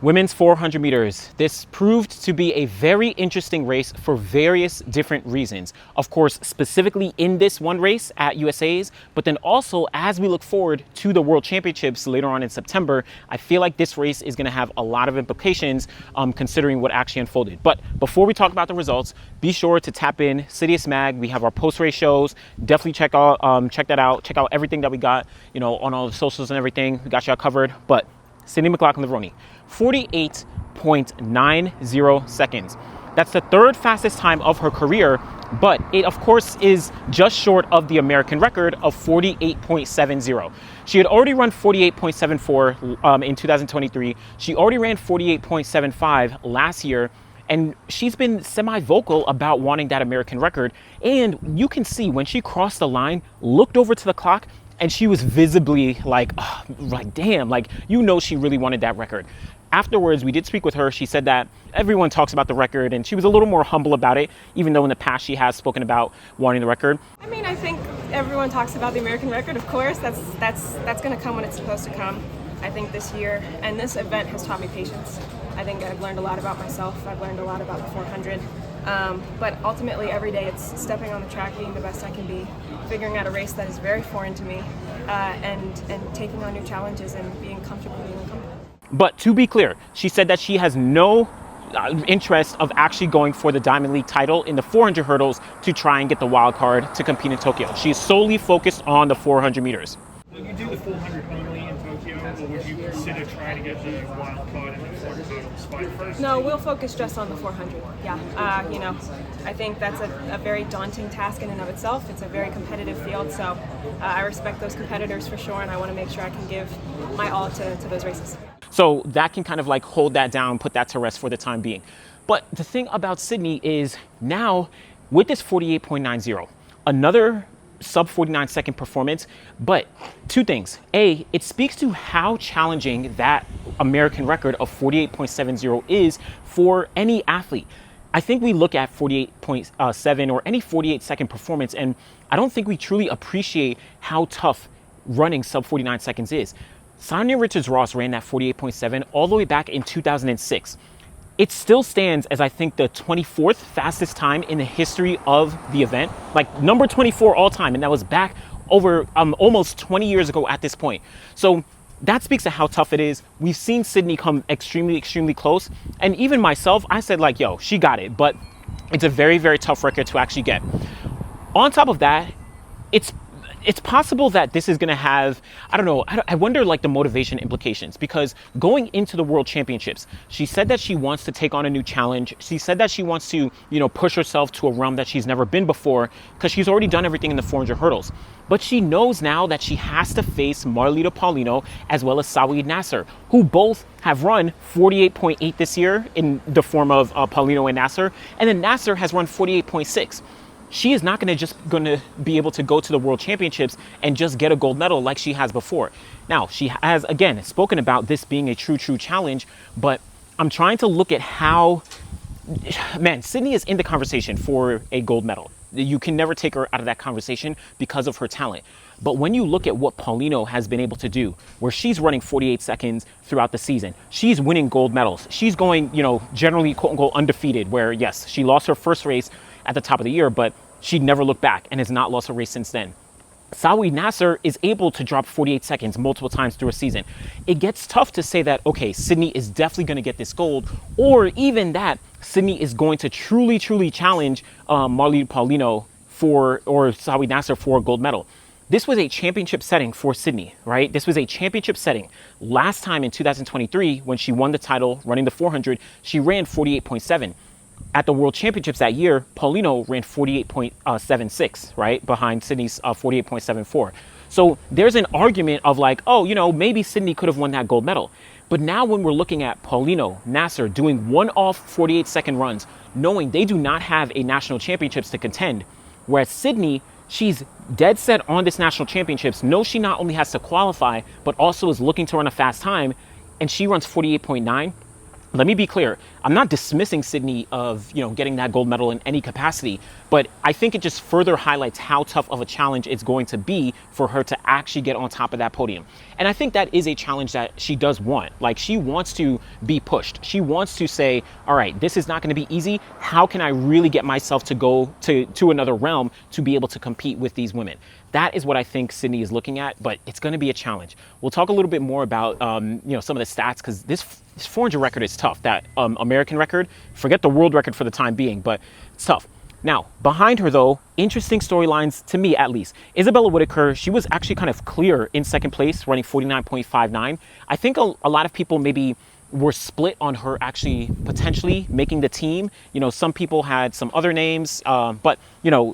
Women's 400 meters. This proved to be a very interesting race for various different reasons. Of course, specifically in this one race at USA's, but then also as we look forward to the World Championships later on in September, I feel like this race is going to have a lot of implications considering what actually unfolded. But before we talk about the results, be sure to tap in Citius Mag. We have our post-race shows. Definitely check that out. Check out everything that we got, on all the socials and everything. We got y'all covered. But Sydney McLaughlin-Levrone, 48.90 seconds. That's the third fastest time of her career, but it of course is just short of the American record of 48.70. She had already run 48.74 in 2023. She already ran 48.75 last year, and she's been semi-vocal about wanting that American record. And you can see when she crossed the line, looked over to the clock, and she was visibly like damn, she really wanted that record. Afterwards, we did speak with her. She said that everyone talks about the record, and she was a little more humble about it, even though in the past she has spoken about wanting the record. I mean, I think everyone talks about the American record, of course. That's going to come when it's supposed to come. I think this year, and this event has taught me patience. I think I've learned a lot about myself. I've learned a lot about the 400. But ultimately, every day it's stepping on the track, being the best I can be, figuring out a race that is very foreign to me, and taking on new challenges and being comfortable being uncomfortable. But to be clear, she said that she has no interest of actually going for the Diamond League title in the 400 hurdles to try and get the wild card to compete in Tokyo. She is solely focused on the 400 meters. Will you do the 400 only in Tokyo, or would you consider trying to get the wild card in the 400 hurdles fight first? No, we'll focus just on the 400. Yeah, I think that's a very daunting task in and of itself. It's a very competitive field, so I respect those competitors for sure, and I want to make sure I can give my all to those races. So that can kind of hold that down, put that to rest for the time being. But the thing about Sydney is now with this 48.90, another sub 49 second performance, but two things. A, it speaks to how challenging that American record of 48.70 is for any athlete. I think we look at 48.7 or any 48 second performance, and I don't think we truly appreciate how tough running sub 49 seconds is. Sonia Richards-Ross ran that 48.7 all the way back in 2006. It still stands as, I think, the 24th fastest time in the history of the event, number 24 all time, and that was back over almost 20 years ago at this point. So that speaks to how tough it is. We've seen Sydney come extremely, extremely close, and even myself, I said yo, she got it, but it's a very, very tough record to actually get. On top of that, it's possible that this is going to have, I wonder the motivation implications, because going into the World Championships, she said that she wants to take on a new challenge. She said that she wants to, push herself to a realm that she's never been before, because she's already done everything in the 400 hurdles. But she knows now that she has to face Marlita Paulino as well as Saweed Nasser, who both have run 48.8 this year in the form of Paulino and Nasser, and then Nasser has run 48.6. She is not going to be able to go to the World Championships and just get a gold medal like she has before. Now, she has, again, spoken about this being a true challenge, but I'm trying to look at how, Sydney is in the conversation for a gold medal. You can never take her out of that conversation because of her talent. But when you look at what Paulino has been able to do, where she's running 48 seconds throughout the season, she's winning gold medals. She's going, generally, quote unquote, undefeated, where yes, she lost her first race at the top of the year, but she never looked back and has not lost a race since then. Saweed Nasser is able to drop 48 seconds multiple times through a season. It gets tough to say that, okay, Sydney is definitely going to get this gold, or even that Sydney is going to truly challenge Marlita Paulino or Saweed Nasser for a gold medal. This was a championship setting for Sydney, right? This was a championship setting. Last time in 2023, when she won the title running the 400, she ran 48.7. At the World Championships that year, Paulino ran 48.76, right, behind Sydney's 48.74. So there's an argument of maybe Sydney could have won that gold medal. But now when we're looking at Paulino, Nasser doing one-off 48-second runs, knowing they do not have a national championships to contend, whereas Sydney, she's dead set on this national championships, knows she not only has to qualify, but also is looking to run a fast time, and she runs 48.9. let me be clear. I'm not dismissing Sydney of, getting that gold medal in any capacity, but I think it just further highlights how tough of a challenge it's going to be for her to actually get on top of that podium. And I think that is a challenge that she does want. Like, she wants to be pushed. She wants to say, all right, this is not going to be easy. How can I really get myself to go to another realm to be able to compete with these women? That is what I think Sydney is looking at, but it's going to be a challenge. We'll talk a little bit more about, some of the stats, because this 400 record is tough. That American record, forget the world record for the time being, but it's tough. Now, behind her, though, interesting storylines, to me at least. Isabella Whitaker, she was actually kind of clear in second place, running 49.59. I think a lot of people maybe were split on her actually potentially making the team. Some people had some other names, but,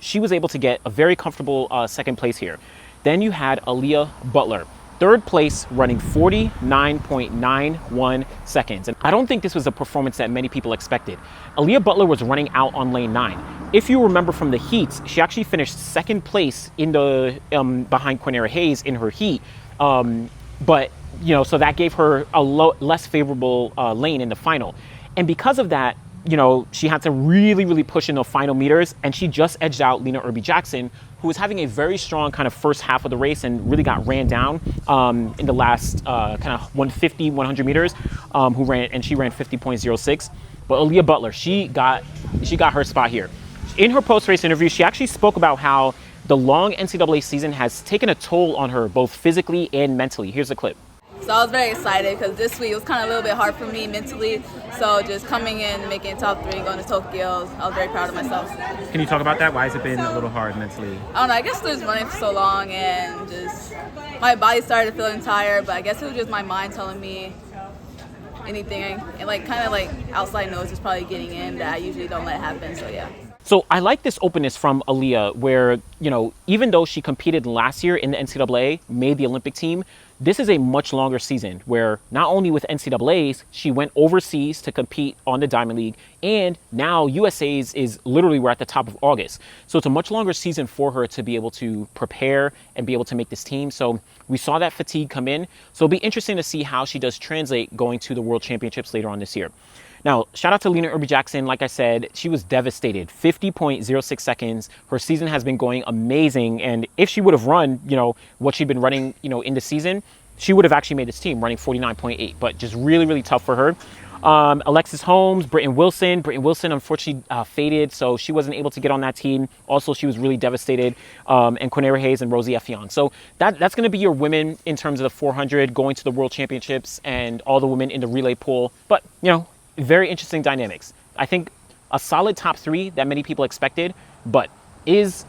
she was able to get a very comfortable second place here. Then you had Aaliyah Butler, third place, running 49.91 seconds. And I don't think this was a performance that many people expected. Aaliyah Butler was running out on lane 9. If you remember from the heats, she actually finished second place in the behind Quinera Hayes in her heat. But so that gave her a less favorable lane in the final. And because of that, she had to really, really push in the final meters, and she just edged out Lena Irby-Jackson, who was having a very strong kind of first half of the race and really got ran down in the last kind of 150, 100 meters, she ran 50.06. But Aaliyah Butler, she got her spot here. In her post-race interview, she actually spoke about how the long NCAA season has taken a toll on her, both physically and mentally. Here's a clip. So I was very excited because this week it was kind of a little bit hard for me mentally. So just coming in, making top 3, going to Tokyo, I was very proud of myself. Can you talk about that? Why has it been a little hard mentally? I don't know. I guess just running for so long and just my body started feeling tired, but I guess it was just my mind telling me anything. And kind of outside noise is probably getting in that I usually don't let happen. So yeah. So I like this openness from Aaliyah where, even though she competed last year in the NCAA, made the Olympic team, this is a much longer season where not only with NCAAs, she went overseas to compete on the Diamond League, and now USA's is literally we're at the top of August. So it's a much longer season for her to be able to prepare and be able to make this team. So we saw that fatigue come in. So it'll be interesting to see how she does translate going to the World Championships later on this year. Now, shout out to Lena Irby-Jackson. Like I said, she was devastated. 50.06 seconds. Her season has been going amazing. And if she would have run, what she'd been running, in the season, she would have actually made this team running 49.8. But just really, really tough for her. Alexis Holmes, Britton Wilson. Britton Wilson unfortunately faded, so she wasn't able to get on that team. Also, she was really devastated. And Quinera Hayes and Rosie Effion. So that's going to be your women in terms of the 400 going to the World Championships and all the women in the relay pool. But, very interesting dynamics. I think a solid top 3 that many people expected, but is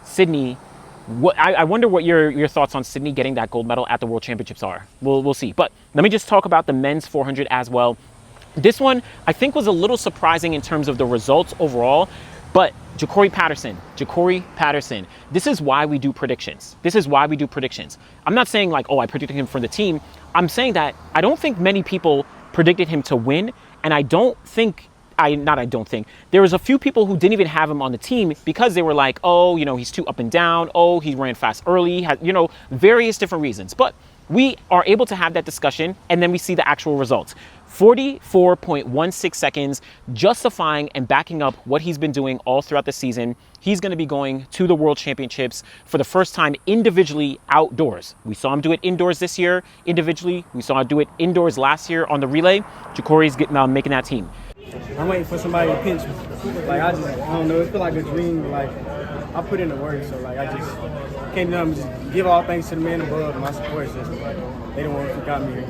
Sydney, I wonder what your thoughts on Sydney getting that gold medal at the World Championships are. We'll see. But let me just talk about the men's 400 as well. This one, I think, was a little surprising in terms of the results overall, but Ja'Cory Patterson. This is why we do predictions. I'm not saying I predicted him for the team. I'm saying that I don't think many people predicted him to win. And there was a few people who didn't even have him on the team because they were like, he's too up and down. Oh, he ran fast early, various different reasons. But we are able to have that discussion, and then we see the actual results. 44.16 seconds, justifying and backing up what he's been doing all throughout the season. He's going to be going to the World Championships for the first time individually outdoors. We saw him do it indoors this year individually. We saw him do it indoors last year on the relay. Ja'Cory's making that team. I'm waiting for somebody to pinch me. I don't know, it feels like a dream, but I put in the work, so I just can't just give all thanks to the man above and my support system. They don't want to forget me here.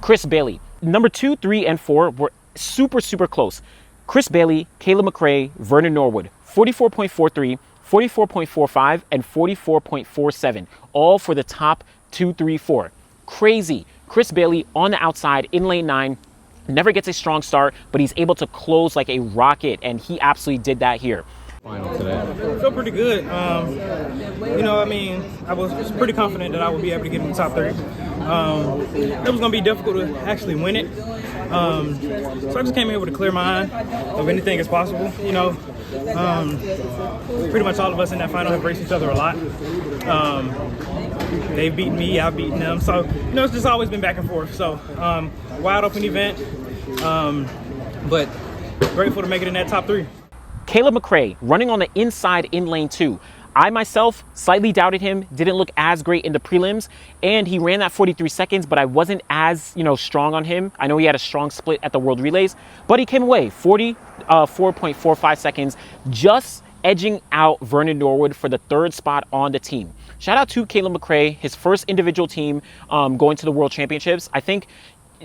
Chris Bailey, number 2, 3, and 4 were super, super close. Chris Bailey, Kayla McRae, Vernon Norwood, 44.43, 44.45, and 44.47, all for the top 2, 3, 4. Crazy. Chris Bailey on the outside in lane 9, never gets a strong start, but he's able to close like a rocket, and he absolutely did that here. Final to that. I feel pretty good. I was pretty confident that I would be able to get in the top 3. It was going to be difficult to actually win it. So I just came here with a clear mind of anything is possible. Pretty much all of us in that final have raced each other a lot. They've beaten me, I've beaten them. So, it's just always been back and forth. So, wide open event. But grateful to make it in that top 3. Caleb McRae running on the inside in lane 2. I myself slightly doubted him, didn't look as great in the prelims, and he ran that 43 seconds, but I wasn't as, strong on him. I know he had a strong split at the World Relays, but he came away 44.45 seconds, just edging out Vernon Norwood for the 3rd spot on the team. Shout out to Caleb McRae, his first individual team going to the World Championships. I think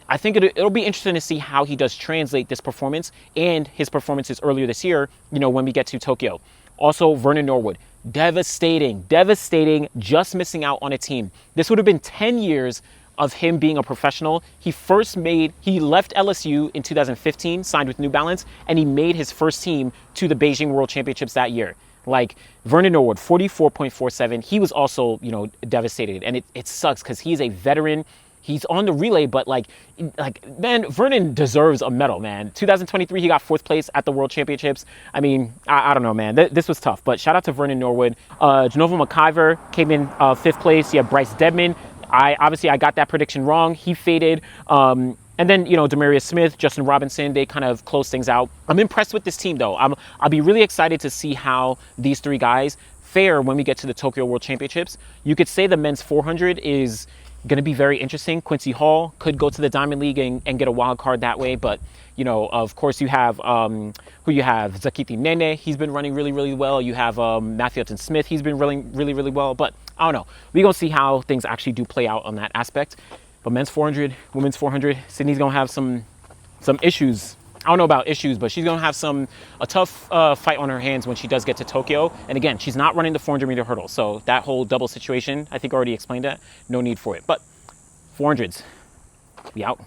it'll be interesting to see how he does translate this performance and his performances earlier this year, when we get to Tokyo. Also, Vernon Norwood, devastating, just missing out on a team. This would have been 10 years of him being a professional. He left LSU in 2015, signed with New Balance, and he made his first team to the Beijing World Championships that year. Like Vernon Norwood, 44.47. He was also, devastated. And it sucks because he's a veteran. He's on the relay, but man, Vernon deserves a medal, man. 2023, he got 4th place at the World Championships. I mean, I don't know, man. This was tough, but shout out to Vernon Norwood. Genova McIver came in 5th place. You have Bryce Dedman. I got that prediction wrong. He faded. And then, Demarius Smith, Justin Robinson, they kind of close things out. I'm impressed with this team, though. I'll be really excited to see how these 3 guys fare when we get to the Tokyo World Championships. You could say the men's 400 is going to be very interesting. Quincy Hall could go to the Diamond League and get a wild card that way. But, of course, you have Zakiti Nene. He's been running really, really well. You have Matthew Upton Smith. He's been running really, really well. But I don't know. We're going to see how things actually do play out on that aspect. But men's 400, women's 400, Sydney's going to have some issues. I don't know about issues, but she's going to have a tough fight on her hands when she does get to Tokyo. And again, she's not running the 400-meter hurdle. So that whole double situation, I think I already explained that. No need for it. But 400s, we out.